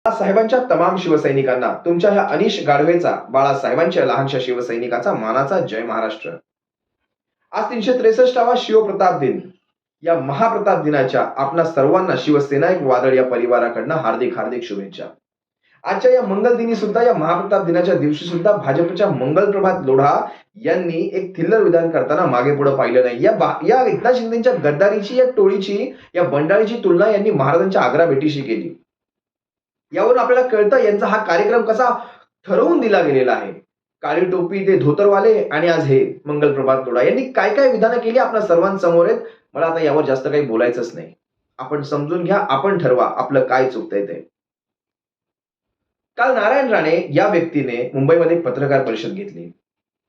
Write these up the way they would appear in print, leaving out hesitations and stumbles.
बाळासाहेबांच्या तमाम शिवसैनिकांना तुमच्या ह्या अनिश गाढवेचा, बाळासाहेबांच्या लहानशा शिवसैनिकाचा मानाचा जय महाराष्ट्र. आज 363वा शिवप्रताप दिन. या महाप्रताप दिनाच्या आपणा सर्वांना शिवसेना एक वादळ या परिवाराकडनं हार्दिक हार्दिक शुभेच्छा. आजच्या या मंगल दिनी सुद्धा, या महाप्रताप दिनाच्या दिवशी सुद्धा भाजपच्या मंगलप्रभात लोढा यांनी एक थिल्लर विधान करताना मागे पुढे पाहिलं नाही. या एकनाथ शिंदेच्या गद्दारीची, या टोळीची, या बंडाळीची तुलना यांनी महाराजांच्या आग्रा भेटीशी केली. यावरून आपल्याला कळतं यांचा हा कार्यक्रम कसा ठरवून दिला गेलेला आहे. काळी टोपी, ते धोतरवाले आणि आज हे मंगलप्रभात लोढा यांनी काय काय विधानं केली आपल्या सर्वांसमोर आहेत. मला आता यावर जास्त काही बोलायचंच नाही. आपण समजून घ्या, आपण ठरवा आपलं काय चुकतंय ते. काल नारायण राणे या व्यक्तीने मुंबईमध्ये एक पत्रकार परिषद घेतली.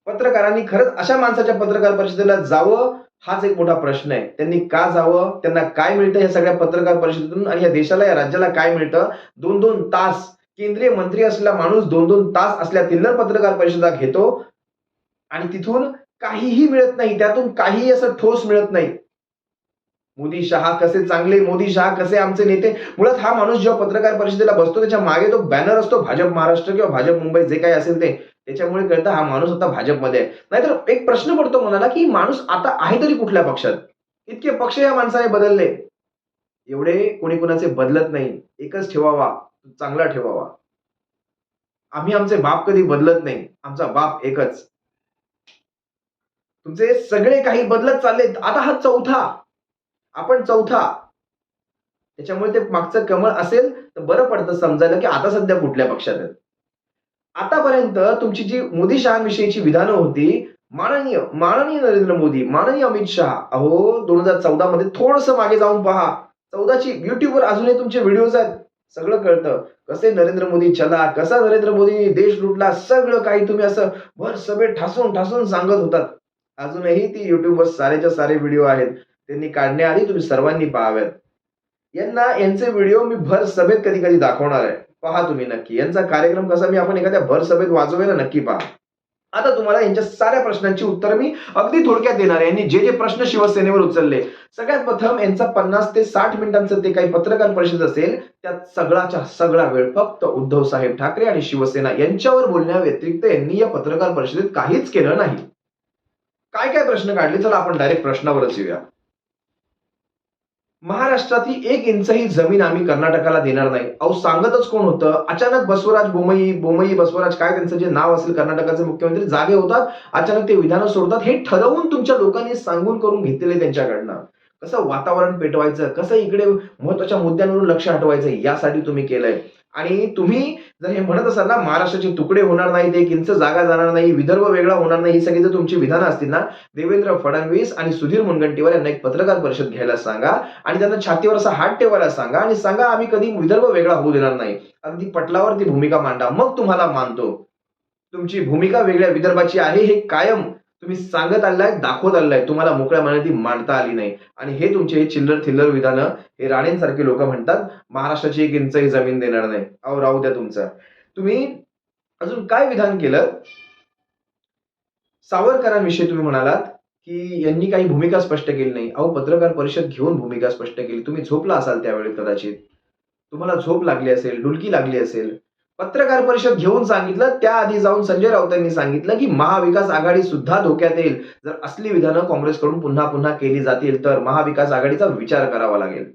पत्रकारांनी खरंच अशा माणसाच्या पत्रकार परिषदेला जावं, हाच एक मोठा प्रश्न आहे. त्यांनी का जावं, त्यांना काय मिळतं या सगळ्या पत्रकार परिषदेतून, आणि या देशाला, या राज्याला काय मिळतं. 2-2 तास केंद्रीय मंत्री असलेला माणूस 2-2 तास असल्या थिल्लर पत्रकार परिषदा घेतो आणि तिथून काहीही मिळत नाही, त्यातून काहीही असं ठोस मिळत नाही. मोदी शहा कसे चांगले, मोदी शहा कसे आमचे नेते. मुळात हा माणूस जेव्हा पत्रकार परिषदेला बसतो त्याच्या मागे तो बॅनर असतो भाजप महाराष्ट्र किंवा भाजप मुंबई, जे काही असेल ते. त्याच्यामुळे कळतं हा माणूस आता भाजपमध्ये आहे. नाहीतर एक प्रश्न पडतो मनाला की माणूस आता आहे तरी कुठल्या पक्षात. इतके पक्ष या माणसाने बदलले. एवढे कोणी कोणाचे बदलत नाही. एकच ठेवावा, चांगला ठेवावा. आम्ही आमचे बाप कधी बदलत नाही. आमचा बाप एकच. तुमचे सगळे काही बदलत चाललेत. आता हा चौथा, आपण चौथा. त्याच्यामुळे ते मागचं कमळ असेल तर बरं पडतं समजायला की आता सध्या कुठल्या पक्षात आहेत. आतापर्यंत तुमची जी मोदी शहाविषयीची विधानं होती, माननीय माननीय नरेंद्र मोदी, माननीय अमित शहा, अहो 2014 मध्ये थोडंसं मागे जाऊन पहा. 14ची युट्यूबवर अजूनही तुमचे व्हिडिओज आहेत. सगळं कळतं. कसे नरेंद्र मोदी चला, कसा नरेंद्र मोदींनी देश लुटला, सगळं काही तुम्ही असं भर सभेत ठासून ठासून सांगत होतात. अजूनही ती युट्यूबवर सारेच्या सारे व्हिडिओ आहेत. त्यांनी काढण्याआधी तुम्ही सर्वांनी पाहाव्यात. यांचे व्हिडिओ मी भर सभेत कधी कधी दाखवणार आहे. पहा तुम्ही नक्की. यांचा कार्यक्रम कसा मी आपण एखाद्या भर सभेत वाजवेल, नक्की पहा. आता तुम्हाला यांच्या साऱ्या प्रश्नांची उत्तर मी अगदी थोडक्यात देणार आहे. यांनी जे जे प्रश्न शिवसेनेवर उचलले, सगळ्यात प्रथम यांचा 50 ते 60 मिनिटांचं ते काही पत्रकार परिषद असेल, त्यात सगळाच्या सगळा वेळ फक्त उद्धव साहेब ठाकरे आणि शिवसेना यांच्यावर बोलण्या व्यतिरिक्त यांनी या पत्रकार परिषदेत काहीच केलं नाही. काय काय प्रश्न काढले, चला आपण डायरेक्ट प्रश्नावरच येऊया. महाराष्ट्रातली 1 इंचही जमीन आम्ही कर्नाटकाला देणार नाही. अहो सांगतच कोण होतं. अचानक बसवराज बोमई बसवराज, काय त्यांचं जे नाव असेल, कर्नाटकाचे मुख्यमंत्री जागे होतात. अचानक ते विधानं सोडतात. हे ठरवून तुमच्या लोकांनी सांगून करून घेतलेले त्यांच्याकडनं. कसं वातावरण पेटवायचं, कसं इकडे महत्वाच्या मुद्द्यांवरून लक्ष हटवायचं, यासाठी तुम्ही केलंय. आणि तुम्ही जर हे म्हणत असाल ना, महाराष्ट्राचे तुकडे होणार नाहीत, 1 इंच जागा जाणार नाही, विदर्भ वेगळा होणार नाही, ही सगळी जर तुमची विधानं असतील ना, देवेंद्र फडणवीस आणि सुधीर मुनगंटीवार यांना एक पत्रकार परिषद घ्यायला सांगा आणि त्यांना छातीवर असा हात ठेवायला सांगा आणि सांगा आम्ही कधी विदर्भ वेगळा होऊ देणार नाही. अगदी पटलावर ती भूमिका मांडा, मग तुम्हाला मानतो. तुमची भूमिका वेगळ्या विदर्भाची आहे हे कायम तुम्ही सांगत आलाय, दाखवत आलाय. तुम्हाला मोकळ्या मनाने ती मांडता आली नाही. आणि हे तुमचे हे चिल्लर थिल्लर विधानं, हे राणेंसारखे लोक म्हणतात महाराष्ट्राची 1 इंचही जमीन देणार नाही. अहो राहू द्या तुमचं. तुम्ही अजून काय विधान केलं. सावरकरांविषयी तुम्ही म्हणालात की यांनी काही भूमिका स्पष्ट केली नाही. अहो पत्रकार परिषद घेऊन भूमिका स्पष्ट केली. तुम्ही झोपला असाल त्यावेळी, कदाचित तुम्हाला झोप लागली असेल, डुलकी लागली असेल. पत्रकार परिषद घेऊन सांगितलं, त्याआधी जाऊन संजय राऊतांनी सांगितलं की महाविकास आघाडी सुद्धा धोक्यात येईल जर असली विधानं काँग्रेसकडून पुन्हा पुन्हा केली जातील, तर महाविकास आघाडीचा विचार करावा लागेल.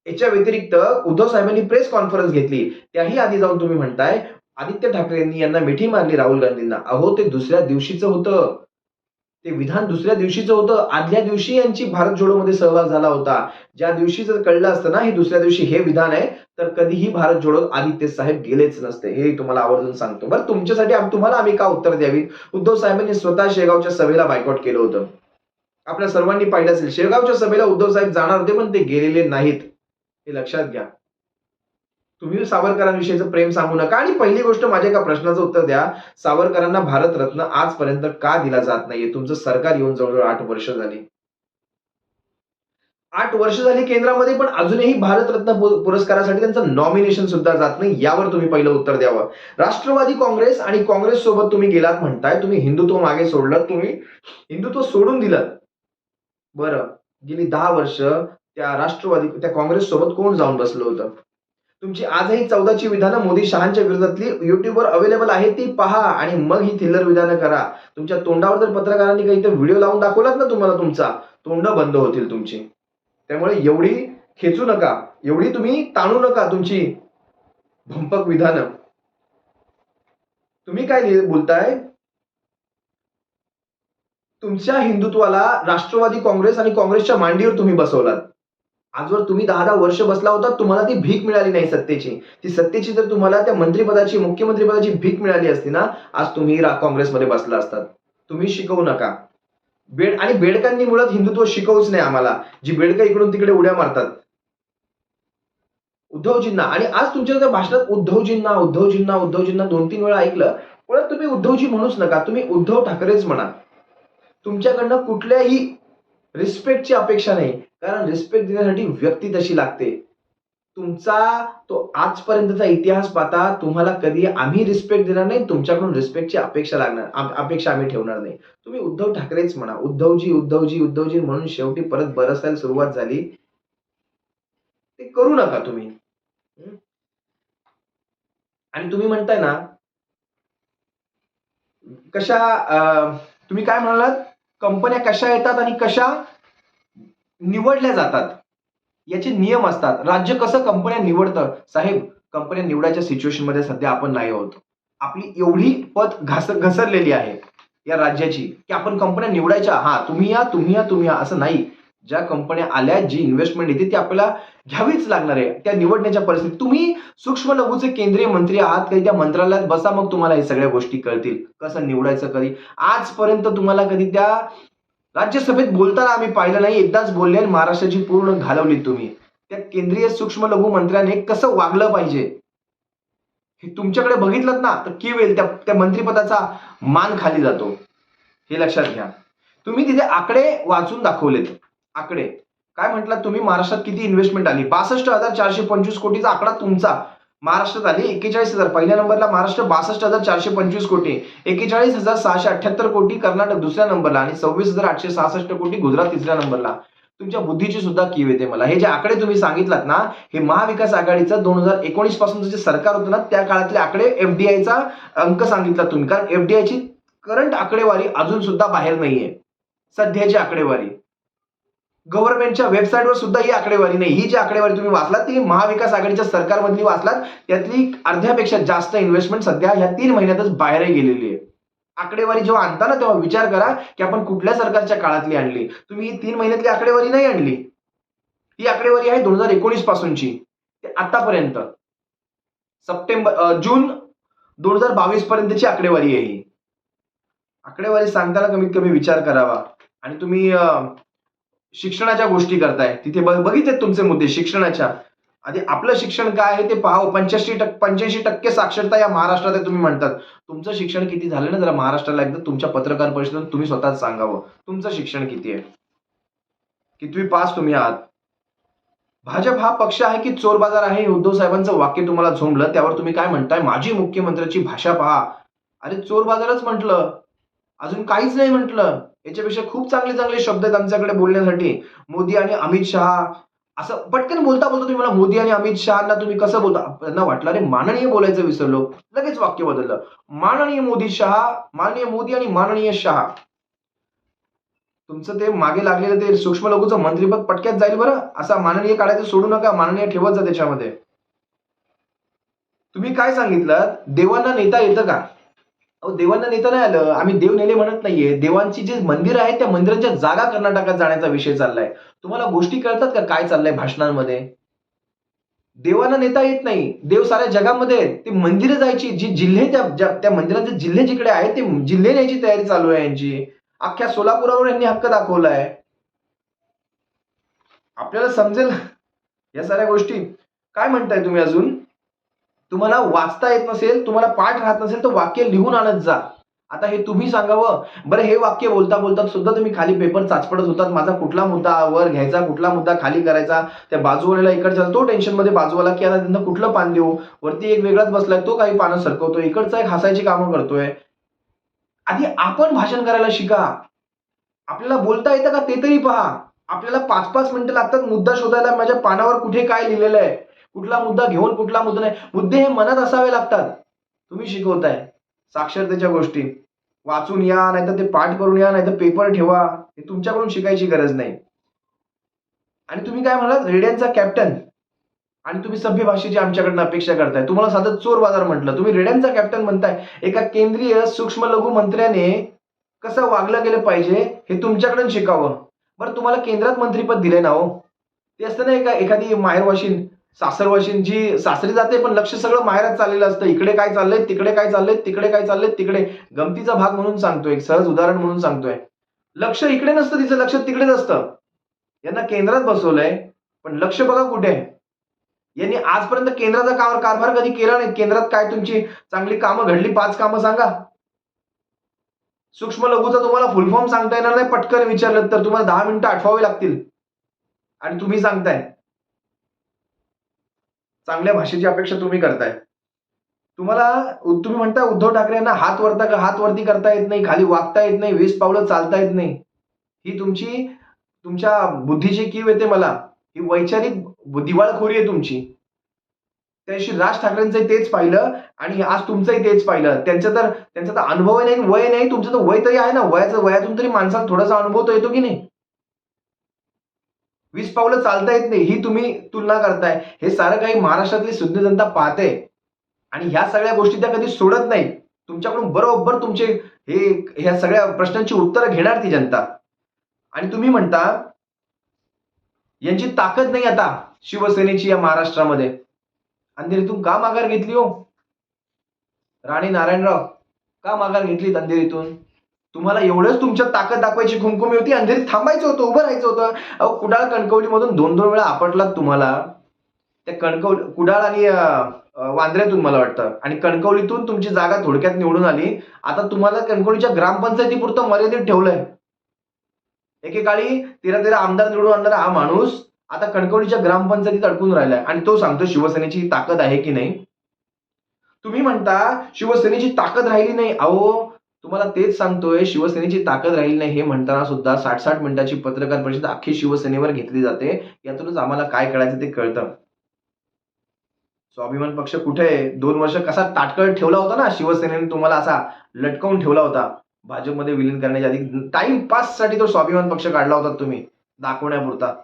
याच्या व्यतिरिक्त उद्धव साहेबांनी प्रेस कॉन्फरन्स घेतली, त्याही आधी जाऊन तुम्ही म्हणताय आदित्य ठाकरेंनी यांना मिठी मारली राहुल गांधींना. अहो ते दुसऱ्या दिवशीचं होतं. ते विधान दुसऱ्या दिवशीचं होतं. आदल्या दिवशी यांची भारत जोडोमध्ये सहभाग झाला होता. ज्या दिवशी जर कळलं असतं ना हे दुसऱ्या दिवशी हे विधान आहे, तर कधीही भारत जोडोत आदित्य साहेब गेलेच नसते. हे तुम्हाला आवर्जून सांगतो. बरं तुमच्यासाठी तुम्हाला आम्ही का उत्तर द्यावी. उद्धव साहेबांनी स्वतः शेगावच्या सभेला बायकॉट केलं होतं. आपल्या सर्वांनी पाहिलं असेल. शेगावच्या सभेला उद्धव साहेब जाणार होते पण ते गेलेले नाहीत. हे लक्षात घ्या. तुम्ही सावरकरांविषयीचं प्रेम सांगू नका. आणि पहिली गोष्ट, माझ्या एका प्रश्नाचं उत्तर द्या. सावरकरांना भारतरत्न आजपर्यंत का दिला जात नाहीये. तुमचं सरकार येऊन जवळजवळ 8 वर्ष झाली. 8 वर्ष झाली केंद्रामध्ये, पण अजूनही भारतरत्न पुरस्कारासाठी त्यांचं नॉमिनेशन सुद्धा जात नाही. यावर तुम्ही पहिलं उत्तर द्यावं. राष्ट्रवादी काँग्रेस आणि काँग्रेस सोबत तुम्ही गेलात म्हणताय. तुम्ही हिंदुत्व मागे सोडलं, तुम्ही हिंदुत्व सोडून दिलं. बरं, गेली 10 वर्ष त्या काँग्रेस सोबत कोण जाऊन बसलं होतं. तुमची आजही 14ची विधानं मोदी शहांच्या विरोधातली युट्यूबवर अवेलेबल आहे ती पहा आणि मग ही थिल्लर विधानं करा. तुमच्या तोंडावर जर पत्रकारांनी काही इथे व्हिडिओ लावून दाखवलात ना तुम्हाला, तुमचा तोंड बंद होतील तुमची. त्यामुळे एवढी खेचू नका, एवढी तुम्ही ताणू नका तुमची भंपक विधानं. तुम्ही काय बोलताय? तुमच्या हिंदुत्वाला राष्ट्रवादी काँग्रेस आणि काँग्रेसच्या मांडीवर तुम्ही बसवलात. आजवर तुम्ही 10-10 वर्ष बसला होता, तुम्हाला ती भीक मिळाली नाही सत्तेची. ती सत्तेची जर तुम्हाला त्या मंत्रिपदाची, मुख्यमंत्रीपदाची भीक मिळाली असती ना, आज तुम्ही काँग्रेसमध्ये बसला असतात. तुम्ही शिकवू नका. आणि बेडकांनी मुळात हिंदुत्व शिकवूच नाही आम्हाला, जी बेडकं इकडून तिकडे उड्या मारतात. उद्धवजींना, आणि आज तुमच्या त्या भाषणात उद्धवजींना 2-3 वेळा ऐकलं. पण तुम्ही उद्धवजी म्हणूच नका, तुम्ही उद्धव ठाकरेच म्हणा. तुमच्याकडनं कुठल्याही रिस्पेक्टची अपेक्षा नाही, कारण रिस्पेक्ट देण्यासाठी व्यक्ती तशी लागते. तुमचा तो आजपर्यंतचा इतिहास पाहता तुम्हाला कधी आम्ही रिस्पेक्ट देणार नाही, तुमच्याकडून रिस्पेक्टची अपेक्षा आम्ही ठेवणार नाही. तुम्ही उद्धव ठाकरेच म्हणा. उद्धवजी म्हणून शेवटी परत बरसायला सुरुवात झाली. ते करू नका तुम्ही. आणि तुम्ही म्हणताय ना, तुम्ही काय म्हणालात? कंपन्या कशा येतात आणि कशा निवडल्या जातात, याचे नियम असतात. राज्य कसं कंपन्या निवडतं? साहेब, कंपन्या निवडायच्या सिच्युएशन मध्ये सध्या आपण नाही आहोत. आपली एवढी पत घसरलेली आहे या राज्याची की आपण कंपन्या निवडायच्या, तुम्ही या असं नाही. ज्या कंपन्या आल्या, जी इन्व्हेस्टमेंट येते ती आपल्याला घ्यावीच लागणार आहे. त्या निवडण्याच्या परिस्थितीत तुम्ही सूक्ष्म लघुचे केंद्रीय मंत्री आहात, काही त्या मंत्रालयात बसा, मग तुम्हाला हे सगळ्या गोष्टी कळतील. कसं निवडायचं, कधी आजपर्यंत तुम्हाला कधी त्या राज्यसभेत बोलताना आम्ही पाहिलं नाही. एकदाच बोलले आणि महाराष्ट्राची पूर्ण घालवली तुम्ही. त्या केंद्रीय सूक्ष्म लघु मंत्र्याने कसं वागलं पाहिजे हे तुमच्याकडे बघितलं ना, तर की वेळ त्या मंत्रिपदाचा मान खाली जातो. हे लक्षात घ्या. तुम्ही तिथे आकडे वाचून दाखवलेत. आकडे काय म्हटलात तुम्ही? महाराष्ट्रात किती इन्व्हेस्टमेंट आली? 62,425 कोटीचा आकडा तुमचा महाराष्ट्रात आली. 41,000 पहिल्या नंबरला महाराष्ट्र, 62,425 कोटी. 41,678 कोटी कर्नाटक दुसऱ्या नंबरला आणि 26,866 कोटी गुजरात तिसऱ्या नंबरला. तुमच्या बुद्धीची सुद्धा कीव येते मला. हे जे आकडे तुम्ही सांगितलात ना, हे महाविकास आघाडीचं 2019 पासूनचं जे सरकार होतं ना, त्या काळातले आकडे, एफडीआयचा अंक सांगितला तुम्ही. कारण एफडीआयची करंट आकडेवारी अजून सुद्धा बाहेर नाहीये, सध्याची आकडेवारी. गव्हर्नमेंटच्या वेबसाईटवर सुद्धा ही आकडेवारी नाही. ही जी आकडेवारी तुम्ही वाचलात ती महाविकास आघाडीच्या सरकारमधली वाचलात, त्यातली अर्ध्यापेक्षा जास्त इन्व्हेस्टमेंट सध्या ह्या 3 महिन्यातच बाहेरही गेलेली आहे. आकडेवारी जेव्हा आणता ना, तेव्हा विचार करा की आपण कुठल्या सरकारच्या काळातली आणली. तुम्ही ही 3 महिन्यातली आकडेवारी नाही आणली. ही आकडेवारी आहे 2019 पासूनची ते आतापर्यंत जून 2022 पर्यंतची आकडेवारी आहे ही. आकडेवारी सांगताना कमीत कमी विचार करावा. आणि तुम्ही शिक्षणाच्या गोष्टी करताय, तिथे बघितले तुमचे मुद्दे शिक्षणाच्या. आधी आपलं शिक्षण काय आहे ते पाहावं. 85% साक्षरता या महाराष्ट्रात आहे तुम्ही म्हणतात. तुमचं शिक्षण किती झालं ना, जरा महाराष्ट्राला एकदा तुमच्या पत्रकार परिषदेतून तुम्ही स्वतःच सांगावं. तुमचं शिक्षण किती आहे, कितवी पास तुम्ही आहात. भाजप हा पक्ष आहे की चोर बाजार आहे, हे उद्धव साहेबांचं वाक्य तुम्हाला झोंबलं. त्यावर तुम्ही काय म्हणताय? माझी मुख्यमंत्र्याची भाषा पहा. अरे चोर बाजारच म्हटलं, अजून काहीच नाही म्हटलं. याच्यापेक्षा खूप चांगले शब्द आहेत आमच्याकडे बोलण्यासाठी. मोदी आणि अमित शहा असं पटकन बोलता तुम्ही मला मोदी आणि अमित शहाना तुम्ही कसं बोलता? त्यांना वाटलं अरे माननीय बोलायचं विसरलो, लगेच वाक्य बदललं. माननीय मोदी शहा, माननीय मोदी आणि माननीय शहा. तुमचं ते मागे लागलेलं ते सूक्ष्म लघुचं मंत्रिपद पटक्यात जाईल बरं. असा माननीय काढायचं सोडू नका, माननीय ठेवत जा त्याच्यामध्ये. तुम्ही काय सांगितलं? देवांना नेता येतं का? देवांना नेता नाही आलं, आम्ही देव नेले म्हणत नाहीये. देवांची जे मंदिर आहेत त्या मंदिरांच्या जागा कर्नाटकात जाण्याचा विषय चाललाय. तुम्हाला गोष्टी कळतात का काय चाललंय भाषणांमध्ये? देवांना नेता येत नाही. देव साऱ्या जगामध्ये आहेत. ती मंदिरं जायची, जी जिल्हे त्या मंदिरांचे जिल्हे जिकडे आहेत ते जिल्हे न्यायची तयारी चालू आहे यांची. अख्ख्या सोलापुरावर यांनी हक्क दाखवलाय. आपल्याला समजेल या साऱ्या गोष्टी. काय म्हणताय तुम्ही अजून? तुम्हाला वाचता येत नसेल, तुम्हाला पाठ राहत नसेल तर वाक्य लिहून आणत जा. आता हे तुम्ही सांगावं. बरं, हे वाक्य बोलता सुद्धा तुम्ही खाली पेपर चाचपडत होतात. माझा कुठला मुद्दा वर घ्यायचा, कुठला मुद्दा खाली करायचा. त्या बाजूवाल्याला इकडचा तो टेन्शन मध्ये बाजूवाला की आता त्यांना कुठलं पान देऊ. वरती एक वेगळाच बसलाय, तो काही पानं सरकवतोय, इकडचा एक हसायची कामं करतोय. आधी आपण भाषण करायला शिका. आपल्याला बोलता येतं का ते तरी पहा. आपल्याला 5-5 मिनिटं लागतात मुद्दा शोधायला माझ्या पानावर कुठे काय लिहिलेलं आहे. कुठला मुद्दा घेऊन कुठला मुद्दा नाही. मुद्दे हे मनात असावे लागतात. तुम्ही शिकवताय साक्षरतेच्या गोष्टी, वाचून या, नाहीतर ते पाठ करून या, नाहीतर पेपर ठेवा. हे तुमच्याकडून शिकायची गरज नाही. आणि तुम्ही काय म्हणालात, रेड्यांचा कॅप्टन, आणि तुम्ही सभ्य भाषेची आमच्याकडनं अपेक्षा करताय. तुम्हाला साधं चोर बाजार म्हटलं, तुम्ही रेड्यांचा कॅप्टन म्हणताय. एका केंद्रीय सूक्ष्म लघु मंत्र्याने कसं वागलं गेलं पाहिजे हे तुमच्याकडून शिकावं. बरं, तुम्हाला केंद्रात मंत्रीपद दिले ना हो. ते असतं ना एखादी माहेरवाशीन सासरवाशीन जी सासरी जाते, पण लक्ष सगळं माहेरात चाललेलं असतं. इकडे काय चाललंय, तिकडे काय चाललंय, तिकडे काय चाललंय, तिकडे. गमतीचा भाग म्हणून सांगतोय, एक सहज उदाहरण म्हणून सांगतोय. लक्ष इकडे नसतं, तिचं लक्ष तिकडेच असतं. यांना केंद्रात बसवलंय, पण लक्ष बघा कुठे आहे. यांनी आजपर्यंत केंद्राचा कारभार कधी केला नाही. केंद्रात काय तुमची चांगली कामं घडली, 5 कामं सांगा. सूक्ष्म लघुचा तुम्हाला फुल फॉर्म सांगता येणार नाही. पटकन विचारलं तर तुम्हाला 10 मिनिटं आठवावे लागतील. आणि तुम्ही सांगताय. चांगल्या भाषेची अपेक्षा तुम्ही करताय. तुम्ही म्हणता उद्धव ठाकरे यांना हात वरती करता येत नाही, खाली वागता येत नाही, 20 पावलं चालता येत नाही. ही तुमच्या बुद्धीची कीव येते मला. ही वैचारिक दिवाळखोरी आहे तुमची. त्याशी राज ठाकरेंचंही तेच पाहिलं आणि आज तुमचंही तेच पाहिलं. त्यांचा तर अनुभव नाही, वय नाही. तुमचं तर वय तरी आहे ना. वयातून तरी माणसाला थोडासा अनुभव तर येतो की नाही. 20 पावलं चालता येत नाही, ही तुम्ही तुलना करताय. हे सारं काही महाराष्ट्रातली शुद्ध जनता पाहते आणि ह्या सगळ्या गोष्टी त्या कधी सोडत नाही. तुमच्याकडून बरोबर तुमचे ह्या सगळ्या प्रश्नांची उत्तरं घेणार ती जनता. आणि तुम्ही म्हणता यांची ताकद नाही आता शिवसेनेची या महाराष्ट्रामध्ये. अंधेरीतून का माघार घेतली हो? राणी नारायणराव का माघार घेतली अंधेरीतून? तुम्हाला एवढंच तुमच्यात ताकद दाखवायची खुमखुमी होती. अंधेरीत थांबायचं होतं, उभं राहायचं होतं. अहो, कुडाळ कणकवलीमधून 2-2 वेळा आपटलात तुम्हाला. त्या कुडाळ आणि वांद्र्यातून मला वाटतं, आणि कणकवलीतून तुमची जागा थोडक्यात निवडून आली. आता तुम्हाला कणकवलीच्या ग्रामपंचायतीपुरतं मर्यादित ठेवलंय. एकेकाळी 13-13 आमदार निवडून आणणारा हा माणूस आता कणकवलीच्या ग्रामपंचायतीत अडकून राहिलाय आणि तो सांगतो शिवसेनेची ताकद आहे की नाही. तुम्ही म्हणता शिवसेनेची ताकद राहिली नाही. अहो, तुम्हाला तेच सांगतोय, शिवसेनेची ताकद राहिली नाही हे म्हणताना सुद्धा 60-60 मिनिटाची पत्रकार परिषद अख्खी शिवसेनेवर घेतली जाते. यातूनच आम्हाला काय कळायचं ते कळतं. स्वाभिमान पक्ष कुठे आहे? 2 वर्ष कसा ताटकळत ठेवला होता ना शिवसेनेने, तुम्हाला असा लटकवून ठेवला होता भाजपमध्ये विलीन करण्याच्या आधी. टाइम पास साठी तो स्वाभिमान पक्ष काढला होता तुम्ही, दाखवण्यापुरता.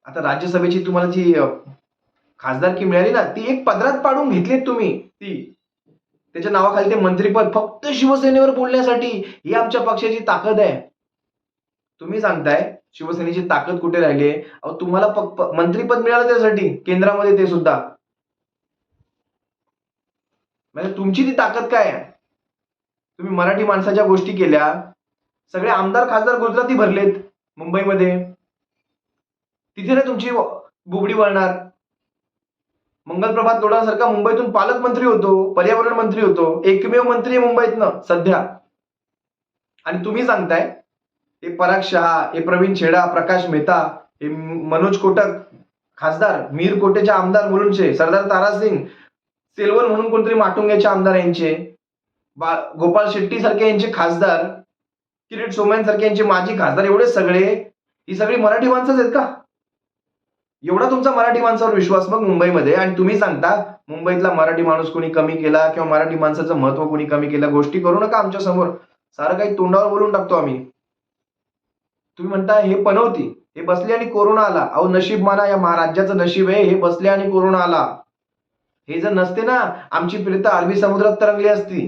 आता राज्यसभेची तुम्हाला जी खासदारकी मिळाली ना, ती एक पदरात पाडून घेतलीत तुम्ही. त्याच्या नावाखाली ते मंत्रीपद फक्त शिवसेनेवर बोलण्यासाठी. ही आमच्या पक्षाची ताकद आहे. तुम्ही सांगताय शिवसेनेची ताकद कुठे राहिली आहे? अहो, तुम्हाला मंत्रीपद मिळालं त्यासाठी, केंद्रामध्ये ते सुद्धा. म्हणजे तुमची ती ताकद काय आहे? तुम्ही मराठी माणसाच्या गोष्टी केल्या. सगळे आमदार खासदार गुजराती भरलेत मुंबईमध्ये. तिथे ना तुमची बुबडी वळणार. मंगलप्रभात लोढांसारखा मुंबईतून पालकमंत्री होतो, पर्यावरण मंत्री होतो, एकमेव मंत्री आहे मुंबईतनं सध्या. आणि तुम्ही सांगताय हे पराग शहा, हे प्रवीण छेडा, प्रकाश मेहता, हे मनोज कोटक खासदार, मीर कोटेचे आमदार मुलुंडचे, सरदार तारासिंग, सेल्वन म्हणून कोणतरी माटुंग्याचे आमदार यांचे, गोपाळ शेट्टी सारखे यांचे खासदार, किरीट सोमयन सारखे यांचे माजी खासदार, एवढे सगळे ही सगळी मराठी माणसंच आहेत का? एवढा तुमचा मराठी माणसावर विश्वास मग मुंबईमध्ये, आणि तुम्ही सांगता मुंबईतला मराठी माणूस कोणी कमी केला किंवा मराठी माणसाचं महत्व कोणी कमी केलं. गोष्टी करू नका आमच्या समोर. सारं काही तोंडावर बोलून टाकतो आम्ही. तुम्ही म्हणता हे पनवती, हे बसले आणि कोरोना आला. अहो, नशीब माना, या महाराज्याचं नशीब आहे हे बसले आणि कोरोना आला. हे जर नसते ना, आमची प्रेत अरबी समुद्रात तरंगली असती.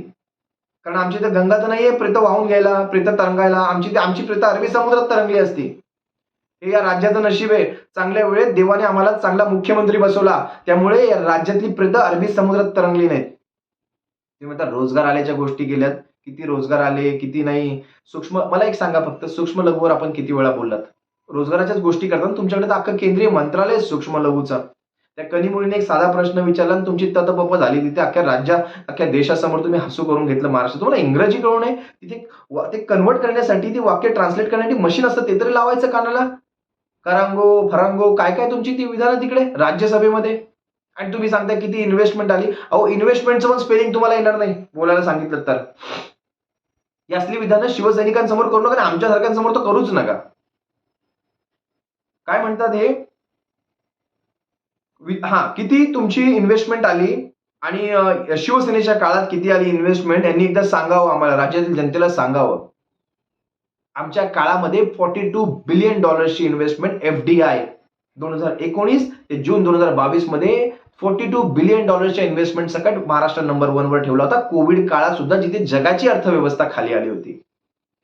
कारण आमची तर गंगा तर नाहीये प्रेत वाहून घ्यायला, प्रेत तरंगायला. आमची प्रेत अरबी समुद्रात तरंगली असती. हे या राज्याचं नशीब आहे. चांगल्या वेळेत देवाने आम्हाला चांगला मुख्यमंत्री बसवला, त्यामुळे या राज्यातली प्रेत अरबी समुद्रात तरंगली नाहीत. तुम्ही म्हणता रोजगार आल्याच्या गोष्टी केल्यात. किती रोजगार आले, किती नाही. मला एक सांगा फक्त, सूक्ष्म लघुवर आपण किती वेळा बोललात? रोजगाराच्याच गोष्टी करताना तुमच्याकडे तर अख्खं केंद्रीय मंत्रालय सूक्ष्म लघुचं. त्या कनिमुळीने एक साधा प्रश्न विचारला आणि तुमची ततपप झाली. तिथे अख्ख्या देशासमोर तुम्ही हसू करून घेतलं महाराष्ट्र. तुम्हाला इंग्रजी कळू नये, तिथे ते कन्वर्ट करण्यासाठी, ती वाक्य ट्रान्सलेट करण्यासाठी मशीन असतं, ते तरी लावायचं कानाला. करांगो फरांगो काय काय तुमची ती विधानं तिकडे राज्यसभेमध्ये, आणि तुम्ही सांगताय किती इन्व्हेस्टमेंट आली. अहो, इन्व्हेस्टमेंटचं पण स्पेलिंग तुम्हाला येणार नाही बोलायला सांगितलं तर. ही असली विधानं शिवसैनिकांसमोर करू नका, आमच्यासारख्यांसमोर तर करूच नका. काय म्हणतात हे? किती तुमची इन्व्हेस्टमेंट आली आणि शिवसेनेच्या काळात किती आली इन्व्हेस्टमेंट, यांनी एकदा सांगावं आम्हाला, राज्यातील जनतेला सांगावं. आमच्या काळामध्ये $42 बिलियन इन्व्हेस्टमेंट एफडीआय 2019 ते जून 2022 मध्ये $42 बिलियन इन्व्हेस्टमेंट सकट महाराष्ट्र नंबर 1 वर ठेवला होता. कोविड काळात सुद्धा, जिथे जगाची अर्थव्यवस्था खाली आली होती.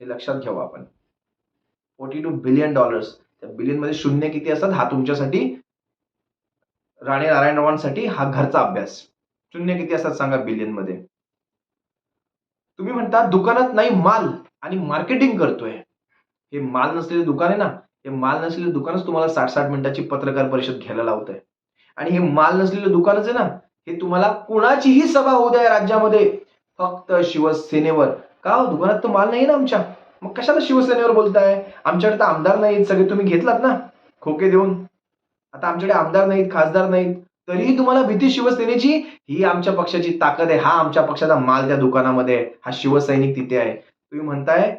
हे लक्षात घ्यावं आपण. $42 बिलियन. त्या बिलियन मध्ये शून्य किती असतात, हा तुमच्यासाठी, राणे नारायणरावांसाठी हा घरचा अभ्यास. शून्य किती असतात सांगा बिलियन मध्ये. तुम्ही म्हणता दुकानात नाही माल आणि मार्केटिंग करतोय. हे माल नसलेले दुकान आहे ना, हे माल नसलेले दुकानच तुम्हाला 60-60 मिनिटाची पत्रकार परिषद घ्यायला लावतंय. आणि हे माल नसलेलं दुकानच आहे ना, हे तुम्हाला कोणाचीही सभा होऊ द्या राज्यामध्ये, फक्त शिवसेनेवर. का हो, दुकानात तर माल नाही ना आमच्या, मग कशाला शिवसेनेवर बोलताय? आमच्याकडे तर आमदार नाहीत, सगळे तुम्ही घेतलात ना खोके देऊन. आता आमच्याकडे आमदार नाहीत, खासदार नाहीत, तरीही तुम्हाला भीती शिवसेनेची. ही आमच्या पक्षाची ताकद आहे, हा आमच्या पक्षाचा माल त्या दुकानामध्ये आहे, हा शिवसैनिक तिथे आहे. तुम्ही म्हणताय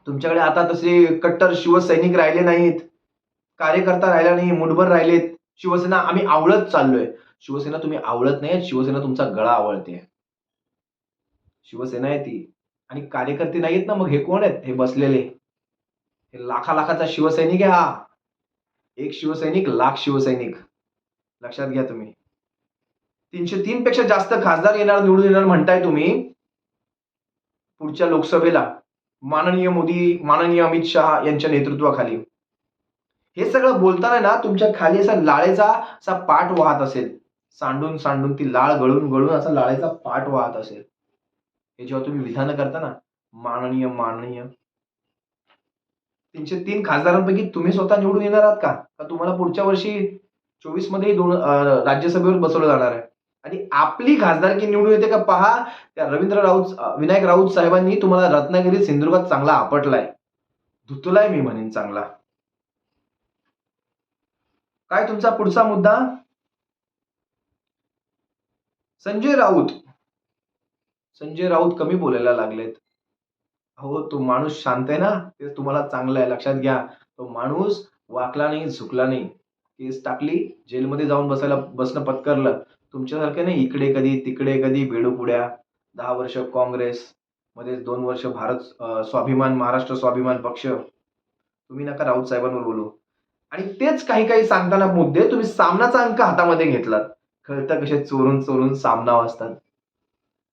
तुमच्याकडे आता तसे कट्टर शिवसैनिक राहिले नाहीत, कार्यकर्ता राहिला नाही, मुठभर राहिलेत. शिवसेना आम्ही आवळत चाललोय. शिवसेना तुम्ही आवळत नाही, शिवसेना तुमचा गळा आवळते. शिवसेना आहे ती. आणि कार्यकर्ते नाहीत ना, मग हे कोण आहेत हे बसलेले? हे लाखाचा शिवसैनिक आहे हा. एक शिवसैनिक लाख शिवसैनिक. लक्षात घ्या तुम्ही. 303 पेक्षा जास्त खासदार येणार, निवडून येणार म्हणताय तुम्ही पुढच्या लोकसभेला, माननीय मोदी, माननीय अमित शहा यांच्या नेतृत्वाखाली. हे सगळं बोलताना ना, तुमच्या खाली असा लाळेचा असा पाठ वाहत असेल. सांडून सांडून ती लाळ गळून गळून असा लाळेचा पाठ वाहत असेल. हे जेव्हा तुम्ही विधान करता ना, माननीय माननीय, 303 खासदारांपैकी तुम्ही स्वतः निवडून येणार आहात का? का तुम्हाला पुढच्या वर्षी 24 मध्ये राज्यसभेवर बसवलं जाणार आहे? आणि आपली खासदारकी निवडून येते का पहा. त्या विनायक राऊत साहेबांनी तुम्हाला रत्नागिरी, सिंधुदुर्गात चांगला आपटलाय, धुतलाय मी म्हणेन चांगला. काय तुमचा पुढचा मुद्दा? संजय राऊत कमी बोलायला लागलेत. हो, तो माणूस शांत आहे ना, ते तुम्हाला चांगलं आहे, लक्षात घ्या. तो माणूस वाकला नाही, झुकला नाही. केस टाकली, जेलमध्ये जाऊन बसणं पत्करलं. तुमच्यासारखे नाही इकडे कधी तिकडे कधी बेडूपुड्या. 10 वर्ष काँग्रेस, मध्ये 2 वर्ष स्वाभिमान, महाराष्ट्र स्वाभिमान पक्ष. तुम्ही नका राऊत साहेबांवर बोलू. आणि तेच काही सांगताना मुद्दे तुम्ही सामनाचा अंक हातामध्ये घेतलात. कळतं कसे चोरून चोरून सामना वाचतात.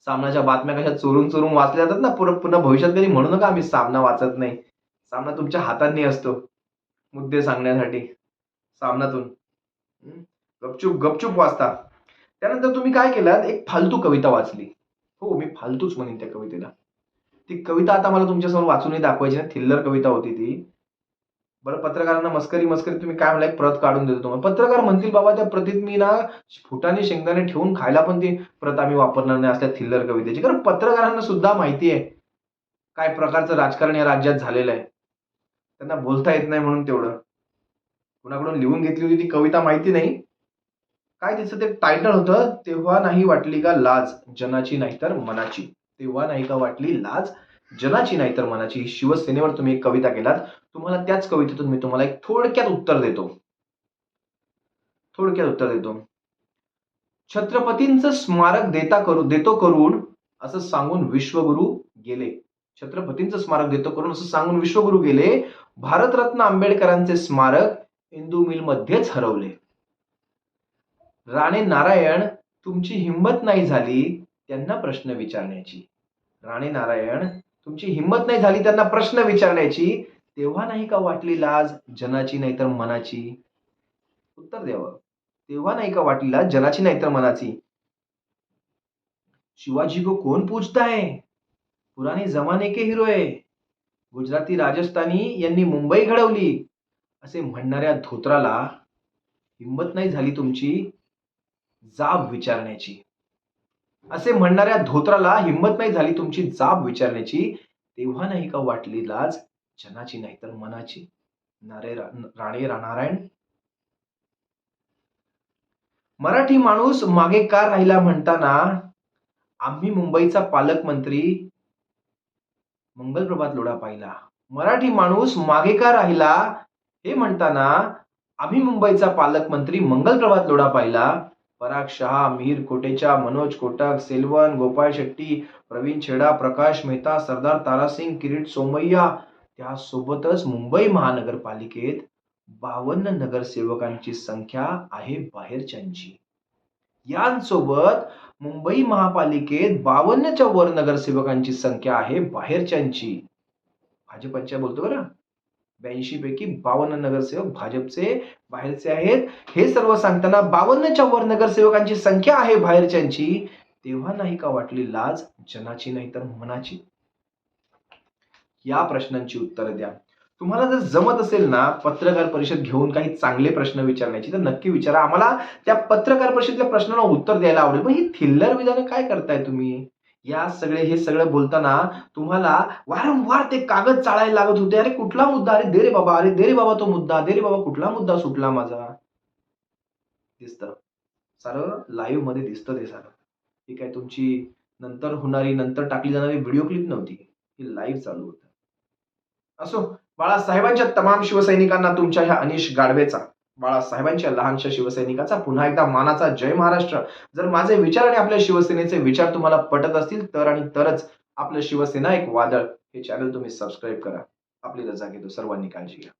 सामनाच्या बातम्या कशा चोरून चोरून वाचल्या जातात ना, पुन्हा भविष्यात कधी म्हणू नका आम्ही सामना वाचत नाही. सामना तुमच्या हातांनी असतो मुद्दे सांगण्यासाठी. सामनातून गपचूप गपचूप वाचता. त्यानंतर तुम्ही काय केलं, एक फालतू कविता वाचली. हो, मी फालतूच म्हणेन त्या कवितेला. ती कविता आता मला तुमच्यासमोर वाचूनही दाखवायची नाही, थिल्लर कविता होती ती. बरं, पत्रकारांना मस्करी तुम्ही काय म्हणलाय, प्रत काढून देतो तुम्हाला. पत्रकार म्हणतील बाबा त्या प्रतीत मी ना फुटाने शेंगदाणे ठेवून खायला पण ती प्रत आम्ही वापरणार नाही असल्या थिल्लर कवितेची. कारण पत्रकारांना सुद्धा माहिती आहे काय प्रकारचं राजकारण या राज्यात झालेलं आहे. त्यांना बोलता येत नाही म्हणून तेवढं. कुणाकडून लिहून घेतली होती ती कविता माहिती नाही. काय तिचं ते टायटल होतं, तेव्हा नाही वाटली का लाज जनाची नाहीतर मनाची. तेव्हा नाही का वाटली लाज जनाची नाहीतर मनाची. ही शिवसेनेवर तुम्ही एक कविता केलात. तुम्हाला त्याच कवितेतून मी तुम्हाला एक थोडक्यात उत्तर देतो. छत्रपतींचं स्मारक देतो करून असं सांगून विश्वगुरु गेले. छत्रपतींचं स्मारक देतो करून असं सांगून विश्वगुरु गेले. भारतरत्न आंबेडकरांचे स्मारक इंदू मिल मध्येच हरवले. राणे नारायण, तुमची हिंमत नाही झाली त्यांना प्रश्न विचारण्याची. राणे नारायण, तुमची हिंमत नाही झाली त्यांना प्रश्न विचारण्याची. तेव्हा नाही का वाटली लाज जनाची नाहीतर मनाची. उत्तर द्यावं. तेव्हा नाही का वाटली लाज जनाची नाहीतर मनाची. शिवाजी को कौन पूछता है, पुराने जमाने के हिरो आहे. गुजराती राजस्थानी यांनी मुंबई घडवली असे म्हणणाऱ्या धोत्राला हिंमत नाही झाली तुमची जाब विचारण्याची. असे म्हणणाऱ्या धोत्राला हिंमत नाही झाली तुमची जाब विचारण्याची. तेव्हा नाही का वाटली लाज जनाची नाहीतर मनाची. राणे नारायण. मराठी माणूस मागे का राहिला म्हणताना आम्ही मुंबईचा पालकमंत्री मंगलप्रभात लोढा पाहिला. मराठी माणूस मागे का राहिला हे म्हणताना आम्ही मुंबईचा पालकमंत्री मंगल प्रभात लोढा पाहिला. पराग शहा, मिहीर कोटेचा, मनोज कोटक, सेल्वन, गोपाळ शेट्टी, प्रवीण छेडा, प्रकाश मेहता, सरदार तारासिंग, किरीट सोमय्या, त्यासोबतच मुंबई महानगरपालिकेत 52 नगरसेवकांची संख्या आहे बाहेरच्यांची. यांसोबत मुंबई महापालिकेत 52च्या वर नगरसेवकांची संख्या आहे बाहेरच्यांची. भाजपच्या बोलतो बरं, 82 पैकी 52 नगरसेवक भाजपचे बाहेरचे आहेत. हे सर्व सांगताना 52च्या वर नगरसेवकांची संख्या आहे बाहेरच्यांची, तेव्हा नाही का वाटली लाज जनाची नाही तर मनाची? या प्रश्नांची उत्तरं द्या. तुम्हाला जर जमत असेल ना पत्रकार परिषद घेऊन काही चांगले प्रश्न विचारण्याची, तर नक्की विचारा. आम्हाला त्या पत्रकार परिषदेतल्या प्रश्नांना उत्तर द्यायला आवडेल. पण ही थिल्लर विधानं काय करताय तुम्ही? हे सगळं बोलताना तुम्हाला वारंवार ते कागद चाळायला लागत होते. अरे कुठला मुद्दा? अरे दे रे बाबा, अरे दे रे बाबा तो मुद्दा, दे रे बाबा कुठला मुद्दा सुटला माझा? दिसतं सारं लाईव्ह मध्ये दिसतं ते सारं. ही काय तुमची नंतर टाकली जाणारी व्हिडिओ क्लिप नव्हती, ही लाईव्ह चालू होतं. असो, बाळासाहेबांच्या तमाम शिवसैनिकांना तुमच्या ह्या अनिश गाढवेचा, बाळासाहेबांच्या लहानशा शिवसैनिकाचा पुन्हा एकदा मानाचा जय महाराष्ट्र. जर माझे विचार आणि आपल्या शिवसेनेचे विचार तुम्हाला पटत असतील तर आणि तरच आपलं शिवसेना एक वादळ हे चॅनल तुम्ही सबस्क्राईब करा. आपली रजा घेतो. सर्वांनी काळजी घ्या.